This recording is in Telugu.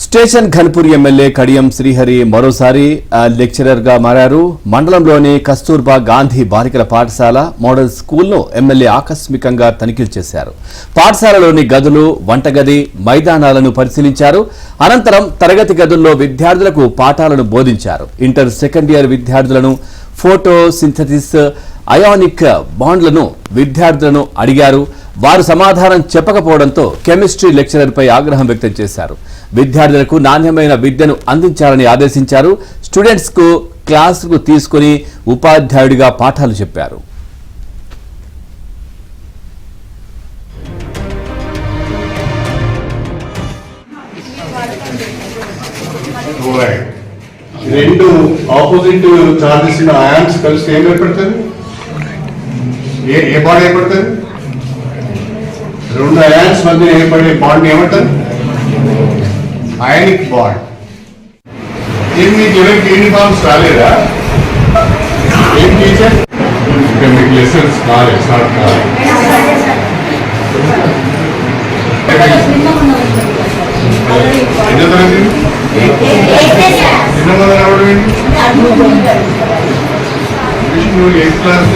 స్టేషన్ ఘన్పూర్ ఎమ్మెల్యే కడియం శ్రీహరి మరోసారి లెక్చరర్ గా మారారు. మండలంలోని కస్తూర్బా గాంధీ బాలికల పాఠశాల మోడల్ స్కూల్ను ఎమ్మెల్యే ఆకస్మికంగా తనిఖీలు చేశారు. పాఠశాలలోని గదులు, వంటగది, మైదానాలను పరిశీలించారు. అనంతరం తరగతి గదుల్లో విద్యార్థులకు పాఠాలను బోధించారు. ఇంటర్ సెకండ్ ఇయర్ విద్యార్థులను ఫోటో సింథసిస్, అయానిక్ బాండ్లను విద్యార్థులను అడిగారు. వారు సమాధానం చెప్పకపోవడంతో కెమిస్ట్రీ లెక్చరర్పై ఆగ్రహం వ్యక్తం చేశారు. విద్యార్థులకు నాణ్యమైన విద్యను అందించాలని ఆదేశించారు. స్టూడెంట్స్ కు క్లాసుకు తీసుకుని ఉపాధ్యాయుడిగా పాఠాలు చెప్పారు. రెండు ఆపోజిట్ చార్జెస్ అయాన్స్ కలిసి ఏం ఏర్పడుతుంది? ఏ బాండ్ ఏర్పడుతుంది? రెండు అయాన్స్ మధ్య ఏర్పడే బాండ్ ఏమంటారు? Ionic bond. ఏం మీకు ఎవరికి యూనిఫామ్స్ రాలేదా? ఏం టీచర్ మీకు లెసన్స్ కాలేదు, స్టార్ట్ కాలేదు. ఎన్నో తరగతి? ఎన్నో మంది రావడం ఏంటి? నువ్వు ఏ క్లాస్?